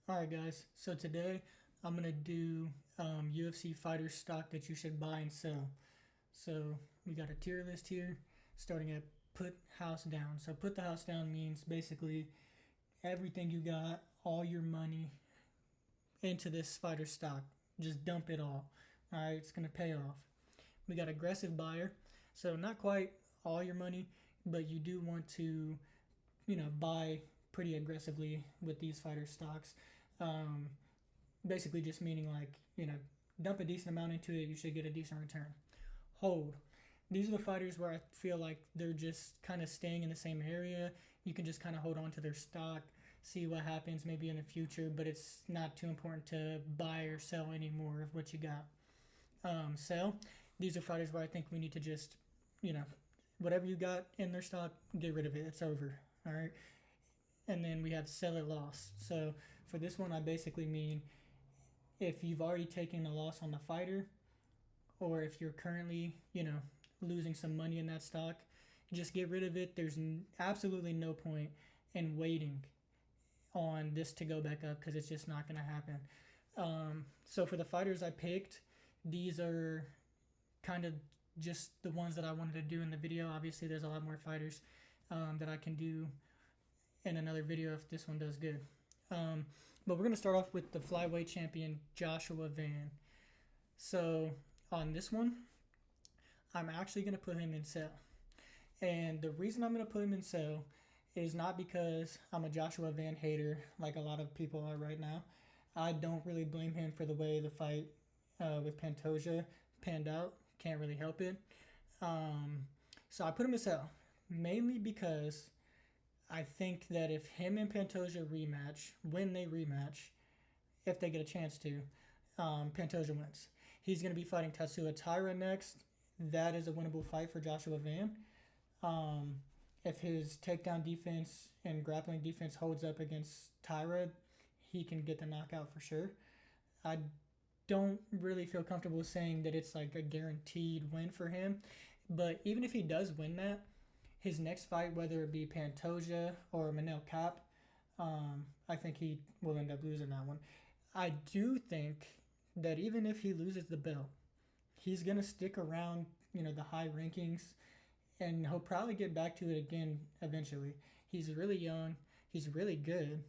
Alright guys, so today I'm gonna do UFC fighter stock that you should buy and sell. So we got a tier list here, starting at put house down. So put the house down means basically everything you got, all your money into this fighter stock. Just dump it all. Alright, it's gonna pay off. We got aggressive buyer, so not quite all your money, but you do want to, buy pretty aggressively with these fighter stocks. Um, Basically just meaning like dump a decent amount into it, you should get a decent return. Hold, these are the fighters where I feel like they're just kind of staying in the same area. You can just kind of hold on to their stock, see what happens maybe in the future, but it's not too important to buy or sell anymore of what you got. Sell, these are fighters where I think we need to just you know whatever you got in their stock, get rid of it, it's over. All right. And then we have sell at loss. So for this one, I basically mean if you've already taken a loss on the fighter, or if you're currently, losing some money in that stock, just get rid of it. There's absolutely no point in waiting on this to go back up because it's just not going to happen. So for the fighters I picked, these are kind of just the ones that I wanted to do in the video. Obviously, there's a lot more fighters that I can do in another video if this one does good. But we're going to start off with the flyweight champion, Joshua Van. So on this one, I'm actually going to put him in sell. And the reason I'm going to put him in sell is not because I'm a Joshua Van hater like a lot of people are right now. I don't really blame him for the way the fight with Pantoja panned out. Can't really help it. So I put him in sell, mainly because I think that if him and Pantoja rematch, when they rematch, if they get a chance to, Pantoja wins. He's going to be fighting Tatsuya Taira next. That is a winnable fight for Joshua Van. If his takedown defense and grappling defense holds up against Taira, he can get the knockout for sure. I don't really feel comfortable saying that it's like a guaranteed win for him. But even if he does win that, his next fight, whether it be Pantoja or Manel Kape, I think he will end up losing that one. I do think that even if he loses the belt, he's going to stick around, the high rankings, and he'll probably get back to it again eventually. He's really young. He's really good.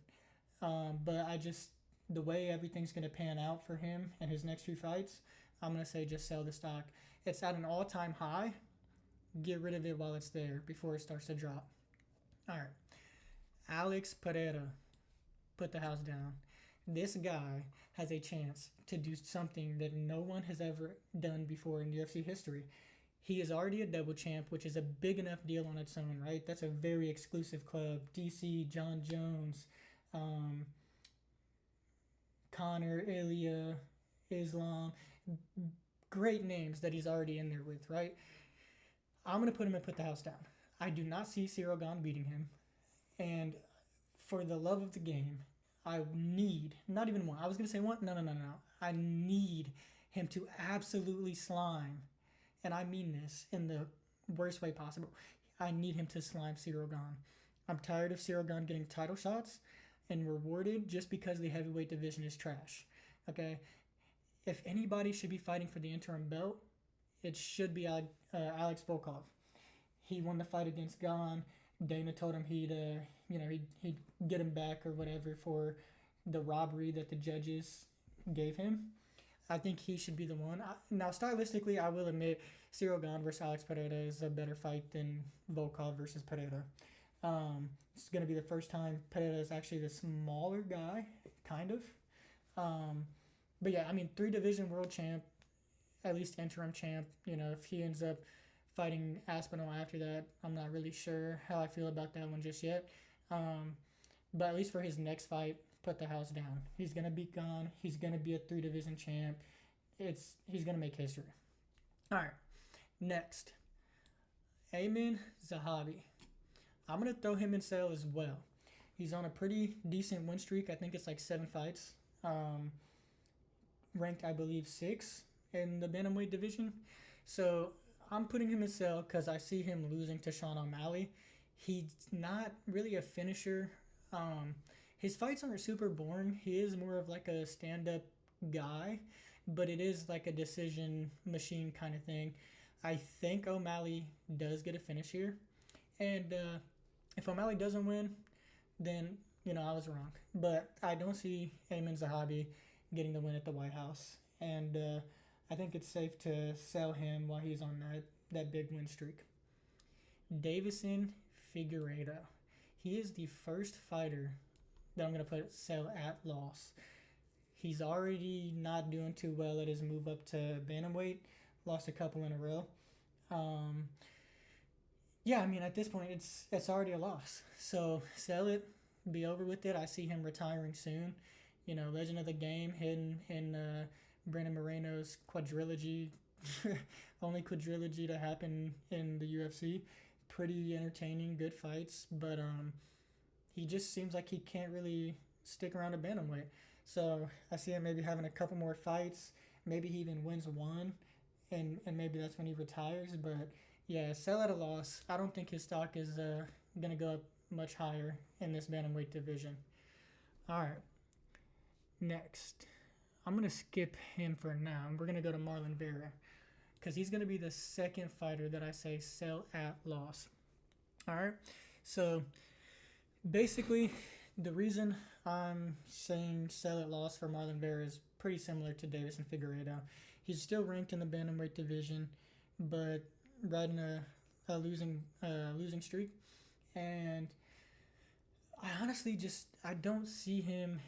But the way everything's going to pan out for him in his next few fights, I'm going to say just sell the stock. It's at an all-time high. Get rid of it while it's there before it starts to drop. All right. Alex Pereira, put the house down. This guy has a chance to do something that no one has ever done before in UFC history. He is already a double champ, which is a big enough deal on its own, right? That's a very exclusive club. DC, John Jones, Connor, Ilya, Islam. Great names that he's already in there with, right? I'm going to put him and put the house down. I do not see Cyril Gane beating him. And for the love of the game, I need, not even one. I was going to say one. No. I need him to absolutely slime. And I mean this in the worst way possible. I need him to slime Cyril Gane. I'm tired of Cyril Gane getting title shots and rewarded just because the heavyweight division is trash. Okay? If anybody should be fighting for the interim belt, it should be Alex Volkov. He won the fight against Gane. Dana told him he'd get him back or whatever for the robbery that the judges gave him. I think he should be the one. Now, stylistically, I will admit Cyril Gane versus Alex Pereira is a better fight than Volkov versus Pereira. It's going to be the first time Pereira is actually the smaller guy, kind of. But yeah, 3-division world champ, at least interim champ. If he ends up fighting Aspinall after that, I'm not really sure how I feel about that one just yet. But at least for his next fight, put the house down. He's going to beat Gane. He's going to be a 3-division champ. He's going to make history. All right, next. Amin Zahabi. I'm going to throw him in sale as well. He's on a pretty decent win streak. I think it's like 7 fights. Ranked, I believe, 6 in the bantamweight division. So I'm putting him in sell because I see him losing to Sean O'Malley. He's not really a finisher. His fights aren't super boring. He is more of like a stand-up guy, but it is like a decision machine kind of thing. I think O'Malley does get a finish here, and if O'Malley doesn't win, then I was wrong. But I don't see Amin Zahabi getting the win at the White House, and I think it's safe to sell him while he's on that big win streak. Davison Figueiredo. He is the first fighter that I'm going to put sell at loss. He's already not doing too well at his move up to bantamweight. Lost a couple in a row. Yeah, I mean, at this point, it's already a loss. So sell it, be over with it. I see him retiring soon. Legend of the Game hidden in Brandon Moreno's quadrilogy, only quadrilogy to happen in the UFC. Pretty entertaining, good fights, but he just seems like he can't really stick around at bantamweight. So I see him maybe having a couple more fights. Maybe he even wins one, and maybe that's when he retires. But yeah, sell at a loss. I don't think his stock is going to go up much higher in this bantamweight division. All right. Next, I'm going to skip him for now. We're going to go to Marlon Vera because he's going to be the second fighter that I say sell at loss. All right. So basically, the reason I'm saying sell at loss for Marlon Vera is pretty similar to Davison Figueiredo. He's still ranked in the bantamweight division, but riding a losing streak, and I honestly I don't see him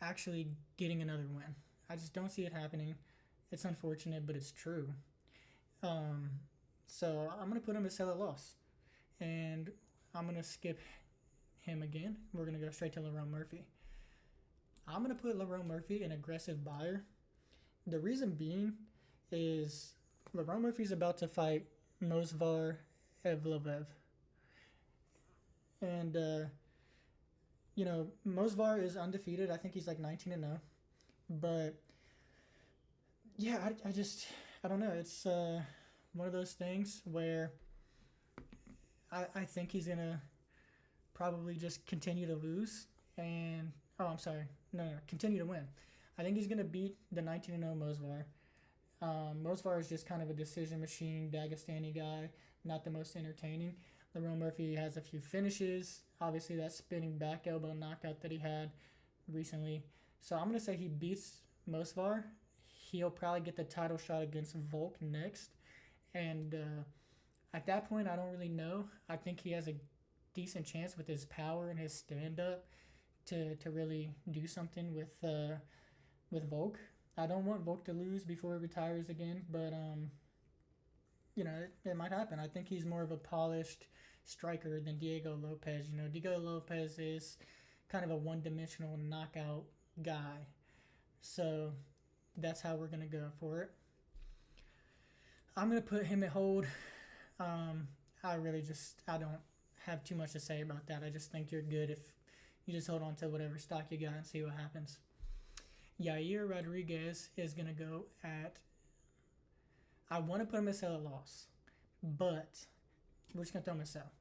actually getting another win. I just don't see it happening. It's unfortunate, but it's true. So I'm gonna put him as sell at loss, and I'm gonna skip him again. We're going to go straight to Lerone Murphy. I'm going to put Lerone Murphy an aggressive buyer. The reason being is Lerone Murphy's about to fight Movsar Evloev. And, Movsar is undefeated. I think he's like 19-0. But, yeah, I don't know. It's one of those things where I think he's going to probably just continue to lose and continue to win. I think he's gonna beat the 19-0 Movsar. Movsar is just kind of a decision machine, Dagestani guy, not the most entertaining. Lerone Murphy has a few finishes. Obviously, that spinning back elbow knockout that he had recently. So I'm gonna say he beats Movsar. He'll probably get the title shot against Volk next, and at that point, I don't really know. I think he has a decent chance with his power and his stand-up to really do something with Volk. I don't want Volk to lose before he retires again, but it might happen. I think he's more of a polished striker than Diego Lopez. Diego Lopez is kind of a one-dimensional knockout guy. So that's how we're going to go for it. I'm going to put him at hold. I don't have too much to say about that. I just think you're good if you just hold on to whatever stock you got and see what happens. Yair Rodriguez is going to go at... I want to put him at sell at loss, but we're just going to throw him at sell.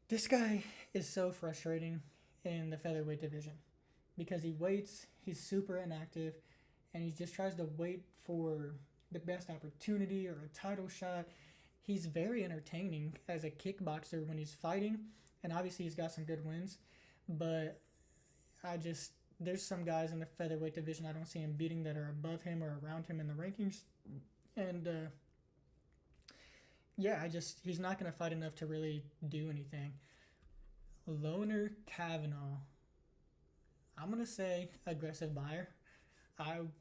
This guy is so frustrating in the featherweight division because he waits, he's super inactive, and he just tries to wait for the best opportunity or a title shot. He's very entertaining as a kickboxer when he's fighting, and obviously he's got some good wins, but there's some guys in the featherweight division I don't see him beating that are above him or around him in the rankings, and he's not going to fight enough to really do anything. Loner Kavanaugh, I'm going to say aggressive buyer. I'm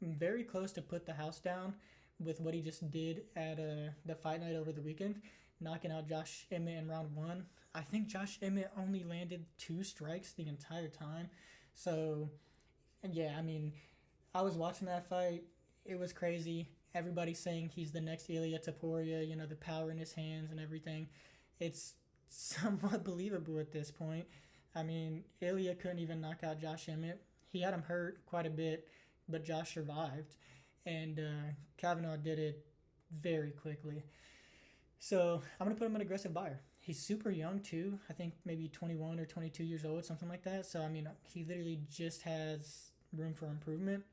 very close to put the house down with what he just did at the fight night over the weekend, knocking out Josh Emmett in round 1. I think Josh Emmett only landed 2 strikes the entire time. So, yeah, I mean, I was watching that fight. It was crazy. Everybody's saying he's the next Ilia Topuria, the power in his hands and everything. It's somewhat believable at this point. I mean, Ilia couldn't even knock out Josh Emmett. He had him hurt quite a bit, but Josh survived. And Kavanaugh did it very quickly. So I'm going to put him an aggressive buyer. He's super young too. I think maybe 21 or 22 years old, something like that. So I mean, he literally just has room for improvement,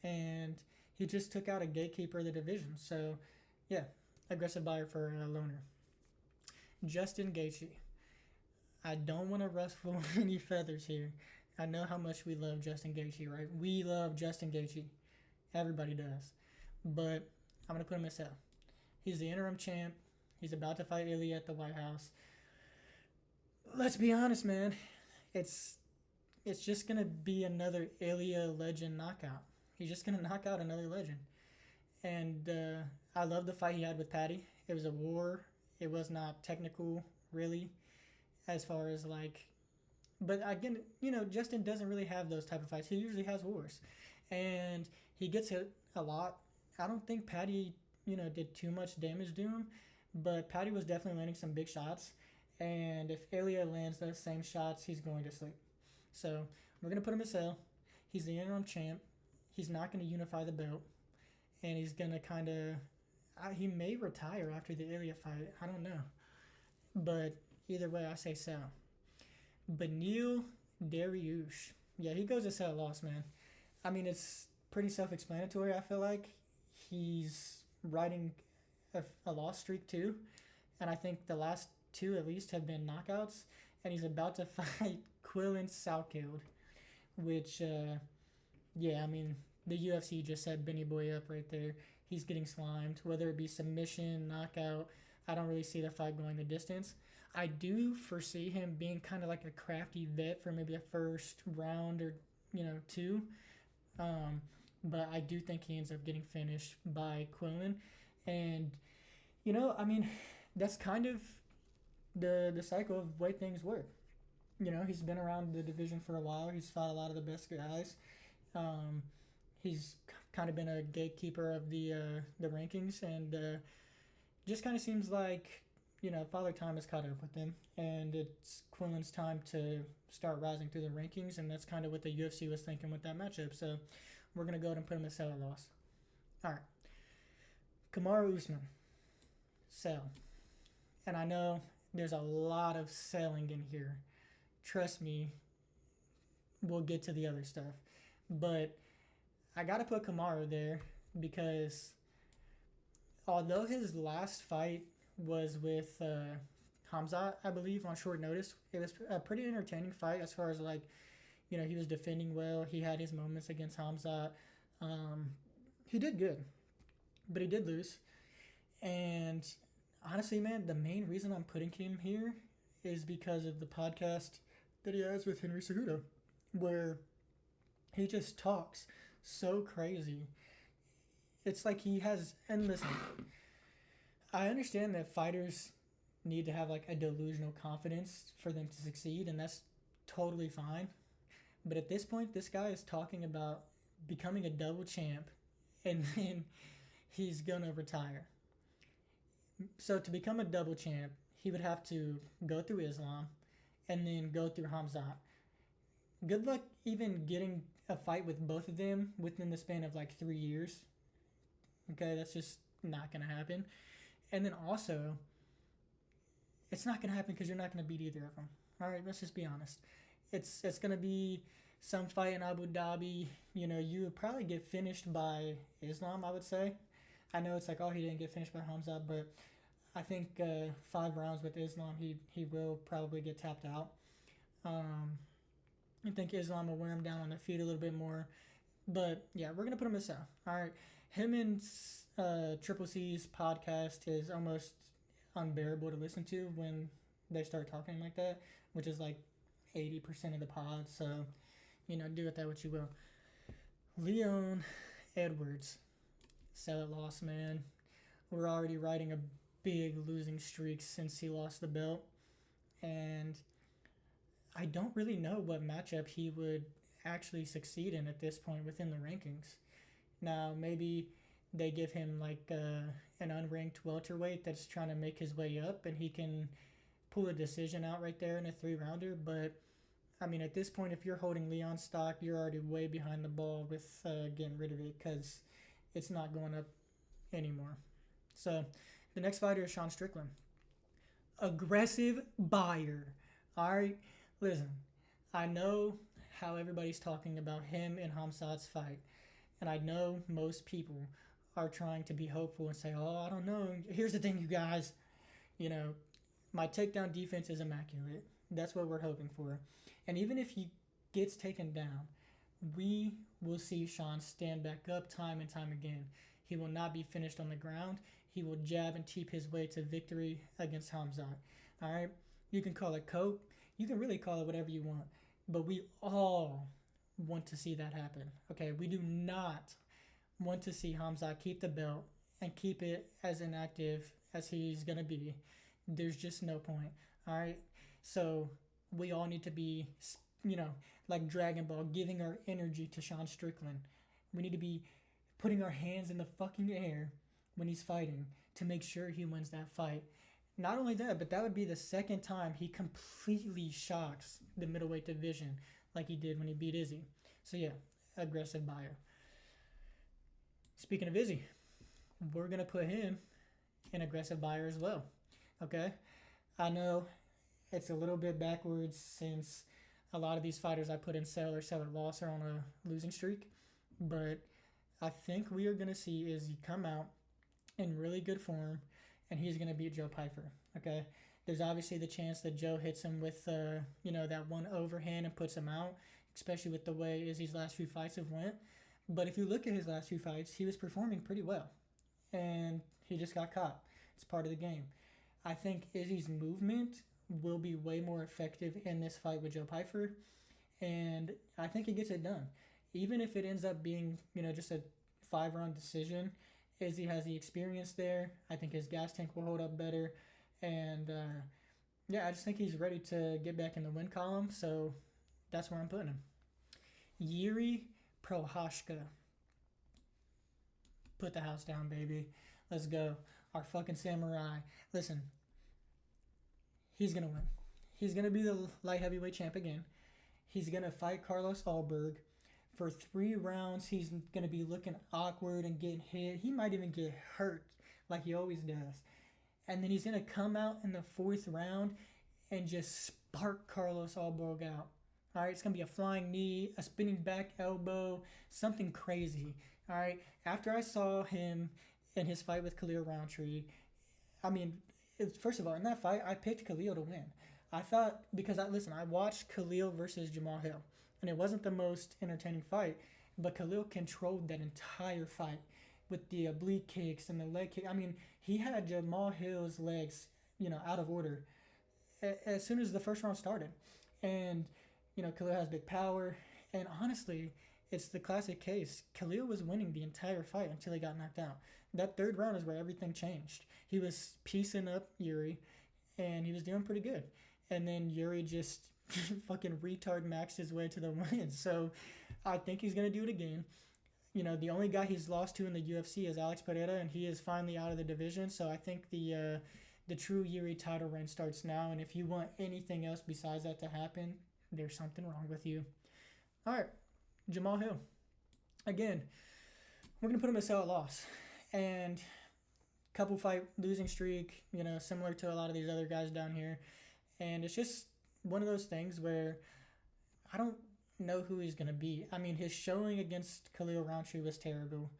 and he just took out a gatekeeper of the division. So yeah, aggressive buyer for a loner. Justin Gaethje. I don't want to ruffle any feathers here. I know how much we love Justin Gaethje, right? We love Justin Gaethje. Everybody does. But I'm gonna put him as hell. He's the interim champ. He's about to fight Ilya at the White House. Let's be honest, man. It's it's just gonna be another Ilya legend knockout. He's just gonna knock out another legend. And I love the fight he had with Patty. It was a war. It was not technical, really, as far as like. But again, Justin doesn't really have those type of fights. He usually has wars, and he gets hit a lot. I don't think Patty, did too much damage to him, but Patty was definitely landing some big shots. And if Ilya lands those same shots, he's going to sleep. So we're gonna put him as hell. He's the interim champ. He's not gonna unify the belt, and he's gonna kind of. He may retire after the Ilya fight. I don't know, but either way, I say so. Beneil Dariush. Yeah, he goes as hell loss, man. I mean, it's pretty self-explanatory. I feel like he's riding a loss streak too, and I think the last two at least have been knockouts. And he's about to fight Quillen Salkeld, which, yeah, I mean, the UFC just set Benny Boy up right there. He's getting slimed, whether it be submission, knockout. I don't really see the fight going the distance. I do foresee him being kind of like a crafty vet for maybe the first round or, two. But I do think he ends up getting finished by Quillen. And, I mean, that's kind of the cycle of the way things work. He's been around the division for a while. He's fought a lot of the best guys. He's kind of been a gatekeeper of the rankings, and just kind of seems like Father Time has caught up with him, and it's Quillen's time to start rising through the rankings, and that's kind of what the UFC was thinking with that matchup. So we're gonna go ahead and put him as sell loss. All right, Kamaru Usman, sell, and I know there's a lot of selling in here. Trust me, we'll get to the other stuff, but I gotta put Kamaru there because although his last fight was with Hamzat, I believe, on short notice, it was a pretty entertaining fight as far as he was defending well. He had his moments against Hamzat. He did good, but he did lose. And honestly, man, the main reason I'm putting him here is because of the podcast that he has with Henry Cejudo, where he just talks so crazy. It's like he has, and listen, I understand that fighters need to have like a delusional confidence for them to succeed, and that's totally fine. But at this point, this guy is talking about becoming a double champ, and then he's gonna retire. So to become a double champ, he would have to go through Islam and then go through Hamzat. Good luck even getting a fight with both of them within the span of like 3 years. Okay, that's just not going to happen. And then also, it's not going to happen because you're not going to beat either of them. All right, let's just be honest. It's going to be some fight in Abu Dhabi. You would probably get finished by Islam, I would say. I know it's like, oh, he didn't get finished by Hamzat, but I think 5 rounds with Islam, he will probably get tapped out. I think Islam will wear him down on the feet a little bit more. But, yeah, we're going to put him aside. All right. Him and Triple C's podcast is almost unbearable to listen to when they start talking like that, which is like 80% of the pod. So, do with that what you will. Leon Edwards. Sell it, loss, man. We're already riding a big losing streak since he lost the belt. And I don't really know what matchup he would actually succeed in at this point within the rankings. Now, maybe they give him like an unranked welterweight that's trying to make his way up, and he can pull a decision out right there in a 3-rounder. But, I mean, at this point, if you're holding Leon stock, you're already way behind the ball with getting rid of it because it's not going up anymore. So, the next fighter is Sean Strickland. Aggressive buyer. All right, listen. I know how everybody's talking about him and Hamzat's fight, and I know most people are trying to be hopeful and say, "Oh, I don't know." Here's the thing, you guys. You know, my takedown defense is immaculate. That's what we're hoping for. And even if he gets taken down, we will see Sean stand back up time and time again. He will not be finished on the ground. He will jab and teep his way to victory against Hamzat. All right? You can call it cope. You can really call it whatever you want. But we all want to see that happen. Okay? We do not want to see Hamzat keep the belt and keep it as inactive as he's going to be. There's just no point. All right? So we all need to be, you know, like Dragon Ball, giving our energy to Sean Strickland. We need to be putting our hands in the fucking air when he's fighting to make sure he wins that fight. Not only that, but that would be the second time he completely shocks the middleweight division like he did when he beat Izzy. So yeah, aggressive buyer. Speaking of Izzy, we're gonna put him in aggressive buyer as well. Okay, I know it's a little bit backwards since a lot of these fighters I put in sell or loss are on a losing streak, but I think we are gonna see Izzy come out in really good form, and he's gonna beat Joe Pyfer. Okay, there's obviously the chance that Joe hits him with that one overhand and puts him out, especially with the way Izzy's last few fights have went. But if you look at his last few fights, he was performing pretty well, and he just got caught. It's part of the game. I think Izzy's movement will be way more effective in this fight with Joe Pyfer, and I think he gets it done. Even if it ends up being, just a 5-round decision, Izzy has the experience there. I think his gas tank will hold up better, and I just think he's ready to get back in the win column, so that's where I'm putting him. Yuri Prohashka. Put the house down, baby. Let's go. Our fucking samurai. Listen, he's going to win. He's going to be the light heavyweight champ again. He's going to fight Carlos Alberg. For 3 rounds, he's going to be looking awkward and getting hit. He might even get hurt like he always does. And then he's going to come out in the 4th round and just spark Carlos Alberg out. All right, it's going to be a flying knee, a spinning back elbow, something crazy. All right, after I saw him in his fight with Khalil Roundtree, first of all, in that fight, I picked Khalil to win. I thought, because I watched Khalil versus Jamal Hill, and it wasn't the most entertaining fight, but Khalil controlled that entire fight with the oblique kicks and the leg kick. He had Jamal Hill's legs, out of order as soon as the first round started. And, Khalil has big power. And honestly, it's the classic case. Khalil was winning the entire fight until he got knocked out. That 3rd round is where everything changed. He was piecing up Yuri, and he was doing pretty good. And then Yuri just fucking retard maxed his way to the win. So I think he's going to do it again. The only guy he's lost to in the UFC is Alex Pereira, and he is finally out of the division. So I think the true Yuri title reign starts now. And if you want anything else besides that to happen, there's something wrong with you. All right, Jamal Hill. Again, we're going to put him as sell at loss. And couple fight losing streak, similar to a lot of these other guys down here. And it's just one of those things where I don't know who he's going to be. His showing against Khalil Roundtree was terrible.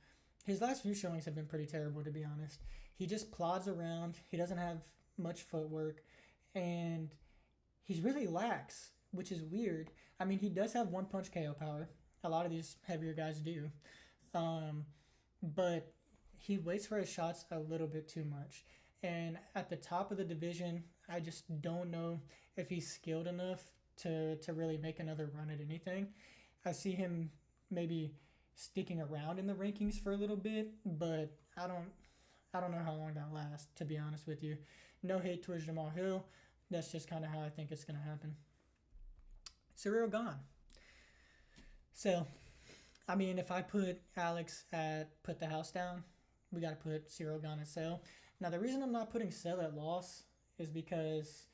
His last few showings have been pretty terrible, to be honest. He just plods around. He doesn't have much footwork. And he's really lax, which is weird. He does have one-punch KO power. A lot of these heavier guys do. But he waits for his shots a little bit too much. And at the top of the division, I just don't know if he's skilled enough to really make another run at anything. I see him maybe sticking around in the rankings for a little bit, but I don't know how long that lasts, to be honest with you. No hate towards Jamal Hill. That's just kind of how I think it's going to happen. Ciryl Gane. So, if I put Alex at put the house down, we got to put Ciryl Gane at sell. Now, the reason I'm not putting sell at loss is because,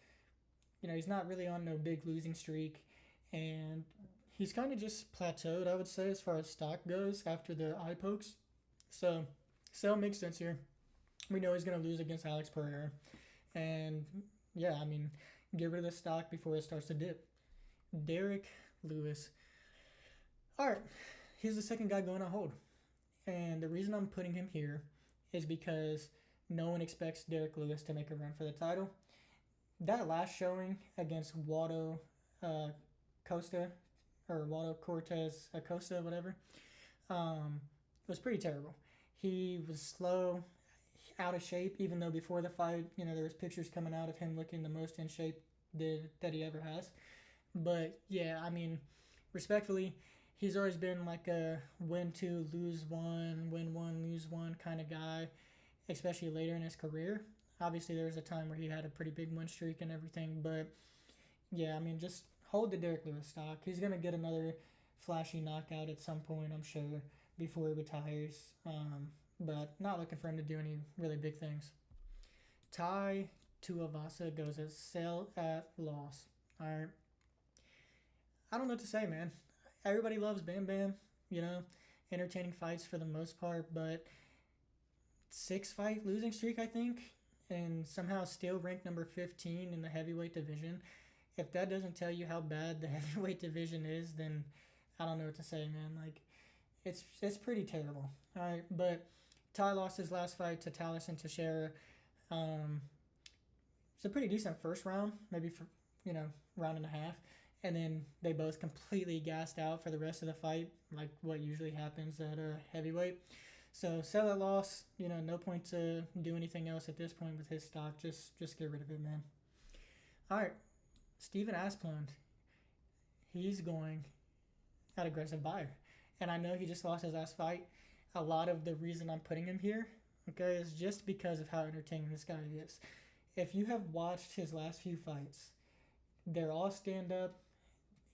he's not really on no big losing streak, and he's kind of just plateaued, I would say, as far as stock goes after the eye pokes. So, sell makes sense here. We know he's going to lose against Alex Pereira, and yeah, I mean, get rid of the stock before it starts to dip. Derek Lewis. All right, he's the second guy going on hold. And the reason I'm putting him here is because no one expects Derek Lewis to make a run for the title. That last showing against Waldo uh, Costa, or Waldo Cortez Acosta, whatever, um, was pretty terrible. He was slow, out of shape, even though before the fight, there was pictures coming out of him looking the most in shape that he ever has. But yeah, I mean, respectfully, he's always been like a win two, lose one, lose one kind of guy, especially later in his career. Obviously, there was a time where he had a pretty big win streak and everything, but yeah, I mean, just hold the Derek Lewis stock. He's gonna get another flashy knockout at some point, I'm sure, before he retires. But not looking for him to do any really big things. Tai Tuivasa goes as sell at loss. All right, I don't know what to say, man. Everybody loves Bam Bam, you know, entertaining fights for the most part, but 6 fight losing streak, I think, and somehow still ranked number 15 in the heavyweight division. If that doesn't tell you how bad the heavyweight division is, then I don't know what to say, man. Like, it's pretty terrible. All right, but Ty lost his last fight to Talis and Teixeira. Um, it's a pretty decent first round, maybe for round and a half, and then they both completely gassed out for the rest of the fight, like what usually happens at a heavyweight. So sell that loss. No point to do anything else at this point with his stock. Just get rid of it, man. All right, Steven Asplund. He's going at aggressive buyer, and I know he just lost his last fight. A lot of the reason I'm putting him here, okay, is just because of how entertaining this guy is. If you have watched his last few fights, they're all stand up.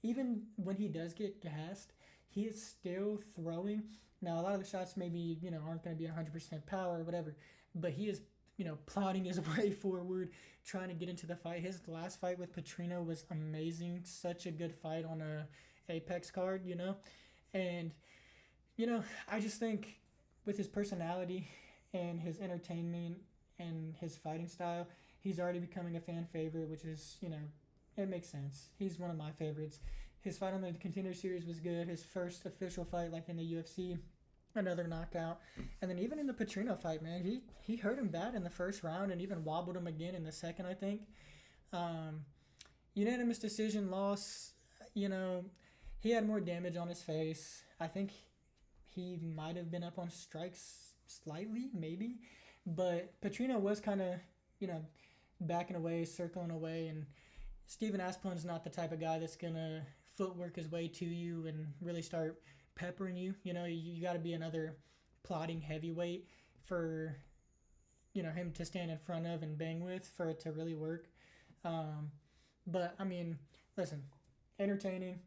Even when he does get gassed, he is still throwing. Now, a lot of the shots maybe, aren't going to be 100% power or whatever, but he is, plotting his way forward, trying to get into the fight. His last fight with Petrino was amazing. Such a good fight on a Apex card. And, I just think with his personality and his entertainment and his fighting style, he's already becoming a fan favorite, which is, it makes sense. He's one of my favorites. His fight on the Contender Series was good. His first official fight, like in the UFC, another knockout. And then even in the Petrino fight, man, he hurt him bad in the first round and even wobbled him again in the second, I think. Um, Unanimous decision loss. He had more damage on his face. I think he might have been up on strikes slightly, maybe. But Petrino was kind of, backing away, circling away, and Steven Asplund's not the type of guy that's gonna footwork his way to you and really start peppering you. You got to be another plotting heavyweight for him to stand in front of and bang with for it to really work. But I mean, listen, entertaining.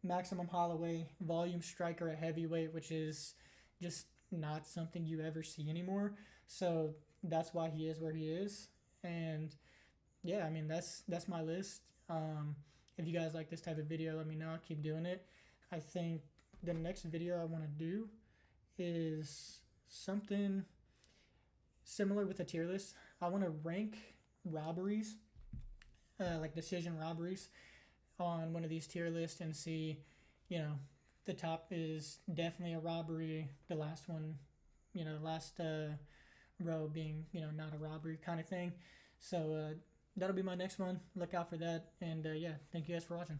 Maximum Holloway, volume striker at heavyweight, which is just not something you ever see anymore. So that's why he is where he is. And yeah, I mean that's my list. If you guys like this type of video, let me know. I'll keep doing it. I think the next video I want to do is something similar with a tier list. I want to rank robberies, like decision robberies, on one of these tier lists and see, the top is definitely a robbery. The last one, last row being, not a robbery kind of thing. So that'll be my next one. Look out for that. And yeah, thank you guys for watching.